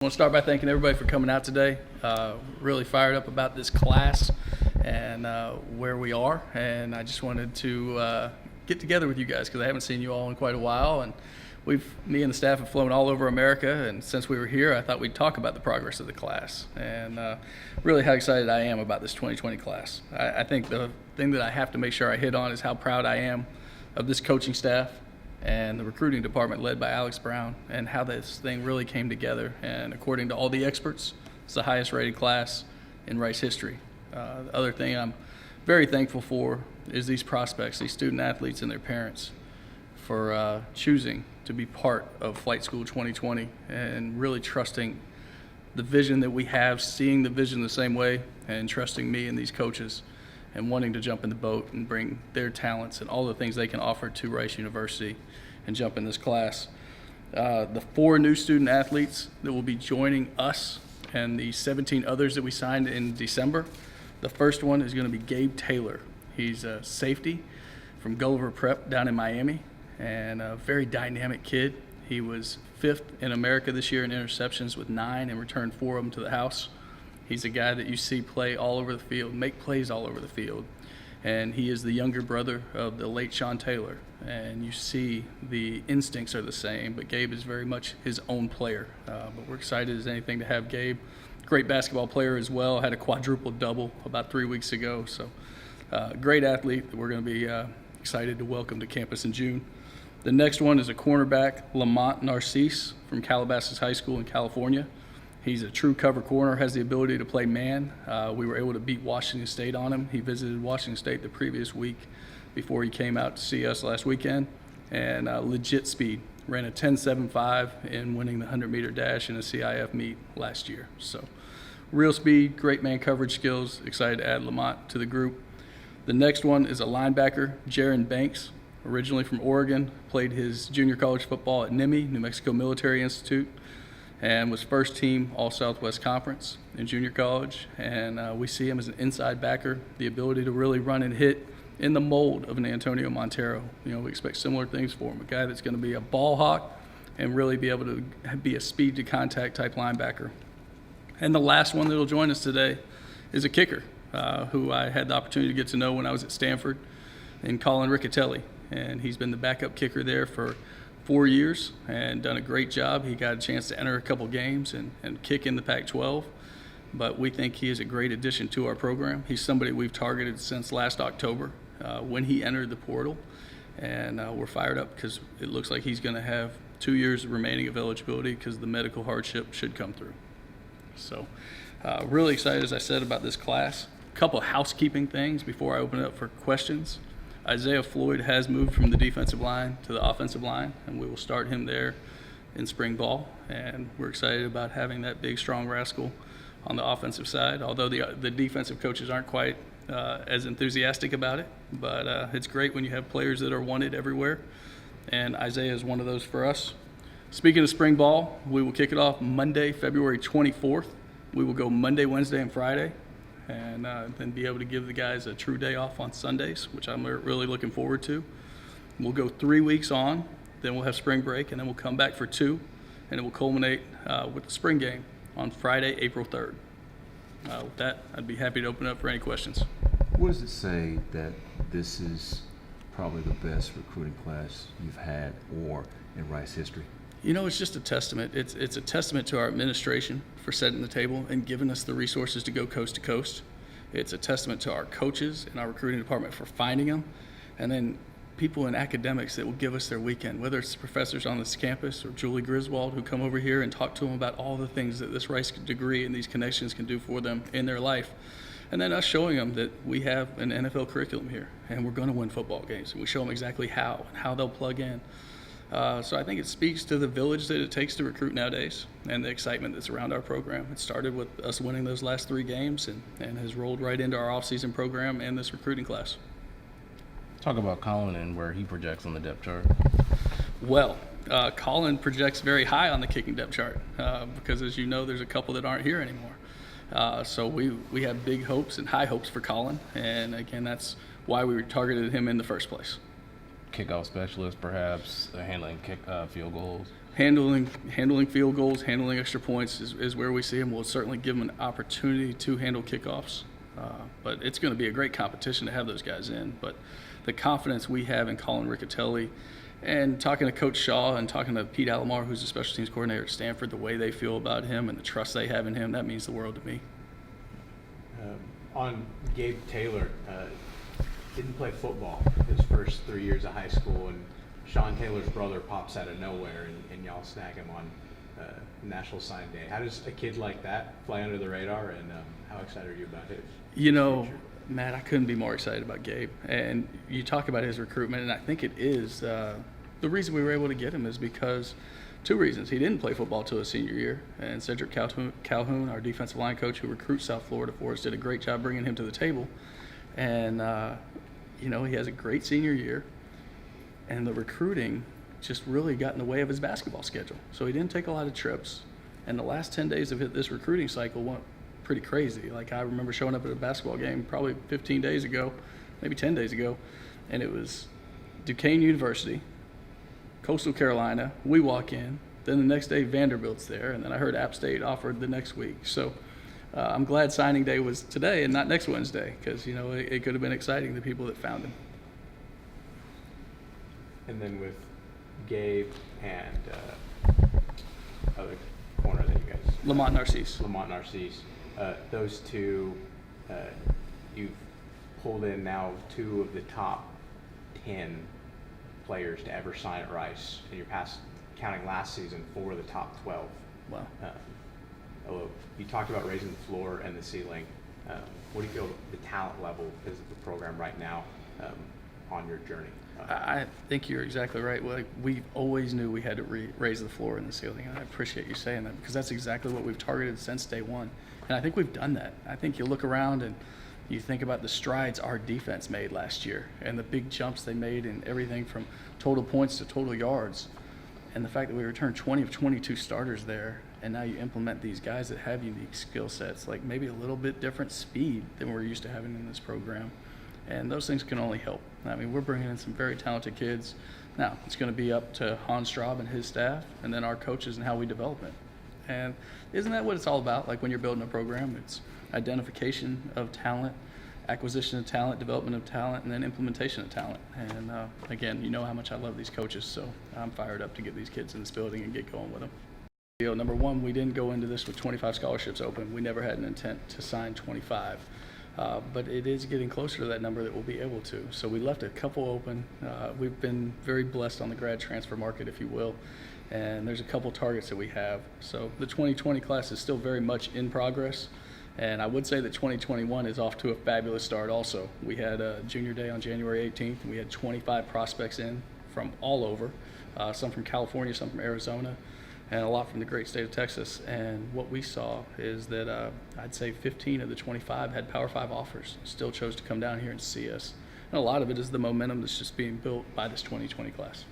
I want to start by thanking everybody for coming out today. Really fired up about this class and where we are. And I just wanted to get together with you guys because I haven't seen you all in quite a while. And me and the staff have flown all over America. And since we were here, I thought we'd talk about the progress of the class and really how excited I am about this 2020 class. I think the thing that I have to make sure I hit on is how proud I am of this coaching staff and the recruiting department led by Alex Brown, and how this thing really came together. And according to all the experts, it's the highest rated class in Rice history. The other thing I'm very thankful for is these prospects, these student athletes and their parents, for choosing to be part of Flight School 2020 and really trusting the vision that we have, seeing the vision the same way, and trusting me and these coaches and wanting to jump in the boat and bring their talents and all the things they can offer to Rice University and jump in this class. The 4 new student athletes that will be joining us and the 17 others that we signed in December. The first one is going to be Gabe Taylor. He's a safety from Gulliver Prep down in Miami and a very dynamic kid. He was 5th in America this year in interceptions with 9 and returned 4 of them to the house. He's a guy that you see play all over the field, make plays all over the field. And he is the younger brother of the late Sean Taylor. And you see the instincts are the same, but Gabe is very much his own player. But we're excited as anything to have Gabe. Great basketball player as well, had a quadruple double about 3 weeks ago. So great athlete that we're going to be excited to welcome to campus in June. The next one is a cornerback, Lamont Narcisse from Calabasas High School in California. He's a true cover corner, has the ability to play man. We were able to beat Washington State on him. He visited Washington State the previous week before he came out to see us last weekend. And legit speed. Ran a 10.75 in winning the 100-meter dash in a CIF meet last year. So real speed, great man coverage skills. Excited to add Lamont to the group. The next one is a linebacker, Jaron Banks, originally from Oregon. Played his junior college football at NIMI, New Mexico Military Institute, and was first team All-Southwest Conference in junior college. And we see him as an inside backer, the ability to really run and hit in the mold of an Antonio Montero. You know, we expect similar things for him, a guy that's going to be a ball hawk and really be able to be a speed to contact type linebacker. And the last one that will join us today is a kicker who I had the opportunity to get to know when I was at Stanford, and Colin Riccatelli. And he's been the backup kicker there for 4 years and done a great job. He got a chance to enter a couple games and kick in the Pac-12, but we think he is a great addition to our program. He's somebody we've targeted since last October when he entered the portal, and we're fired up because it looks like he's going to have 2 years remaining of eligibility because the medical hardship should come through. So really excited, as I said, about this class. A couple housekeeping things before I open it up for questions. Isaiah Floyd has moved from the defensive line to the offensive line, and we will start him there in spring ball. And we're excited about having that big, strong rascal on the offensive side, although the defensive coaches aren't quite as enthusiastic about it. But it's great when you have players that are wanted everywhere, and Isaiah is one of those for us. Speaking of spring ball, we will kick it off Monday, February 24th. We will go Monday, Wednesday, and Friday, and then be able to give the guys a true day off on Sundays, which I'm really looking forward to. We'll go 3 weeks on, then we'll have spring break, and then we'll come back for 2, and it will culminate with the spring game on Friday, April 3rd. With that, I'd be happy to open it up for any questions. What does it say that this is probably the best recruiting class you've had or in Rice history? You know, it's just a testament. It's a testament to our administration for setting the table and giving us the resources to go coast to coast. It's a testament to our coaches and our recruiting department for finding them, and then people in academics that will give us their weekend, whether it's professors on this campus or Julie Griswold who come over here and talk to them about all the things that this Rice degree and these connections can do for them in their life. And then us showing them that we have an NFL curriculum here and we're going to win football games, and we show them exactly how and how they'll plug in. So I think it speaks to the village that it takes to recruit nowadays and the excitement that's around our program. It started with us winning those last 3 games and has rolled right into our off-season program and this recruiting class. Talk about Colin and where he projects on the depth chart. Well, Colin projects very high on the kicking depth chart because, as you know, there's a couple that aren't here anymore. So we have big hopes and high hopes for Colin, and again, that's why we targeted him in the first place. Kickoff specialist, perhaps, handling field goals. handling field goals, handling extra points is where we see him. We'll certainly give him an opportunity to handle kickoffs, but it's going to be a great competition to have those guys in. But the confidence we have in Colin Riccatelli, and talking to Coach Shaw and talking to Pete Alomar, who's the special teams coordinator at Stanford, the way they feel about him and the trust they have in him, that means the world to me. On Gabe Taylor, didn't play football his first 3 years of high school, and Sean Taylor's brother pops out of nowhere, and y'all snag him on National Signing Day. How does a kid like that fly under the radar, and how excited are you about his future? Matt, I couldn't be more excited about Gabe. And you talk about his recruitment, and I think it is the reason we were able to get him is because two reasons. He didn't play football till his senior year, and Cedric Calhoun, our defensive line coach who recruits South Florida for us, did a great job bringing him to the table. And, he has a great senior year, and the recruiting just really got in the way of his basketball schedule. So he didn't take a lot of trips. And the last 10 days of this recruiting cycle went pretty crazy. Like, I remember showing up at a basketball game probably 15 days ago, maybe 10 days ago, and it was Duquesne University, Coastal Carolina. We walk in, then the next day Vanderbilt's there, and then I heard App State offered the next week. So I'm glad signing day was today and not next Wednesday, because it could have been exciting, the people that found him. And then with Gabe and other corner that you guys, Lamont Narcisse. those two, you've pulled in now 2 of the top 10 players to ever sign at Rice in your past, counting last season, 4 of the top 12. Wow. You talked about raising the floor and the ceiling. What do you feel the talent level is of the program right now on your journey? I think you're exactly right. We always knew we had to raise the floor and the ceiling, and I appreciate you saying that, because that's exactly what we've targeted since day one. And I think we've done that. I think you look around and you think about the strides our defense made last year and the big jumps they made in everything from total points to total yards, and the fact that we returned 20 of 22 starters there, and now you implement these guys that have unique skill sets, like maybe a little bit different speed than we're used to having in this program. And those things can only help. I mean, we're bringing in some very talented kids. Now, it's going to be up to Hans Straub and his staff, and then our coaches and how we develop it. And isn't that what it's all about? Like, when you're building a program, it's identification of talent, acquisition of talent, development of talent, and then implementation of talent. And again, you know how much I love these coaches, so I'm fired up to get these kids in this building and get going with them. Number one, we didn't go into this with 25 scholarships open. We never had an intent to sign 25. But it is getting closer to that number that we'll be able to. So we left a couple open. We've been very blessed on the grad transfer market, if you will, and there's a couple targets that we have. So the 2020 class is still very much in progress, and I would say that 2021 is off to a fabulous start also. We had a junior day on January 18th, and we had 25 prospects in from all over, some from California, some from Arizona, and a lot from the great state of Texas. And what we saw is that I'd say 15 of the 25 had Power 5 offers, still chose to come down here and see us. And a lot of it is the momentum that's just being built by this 2020 class.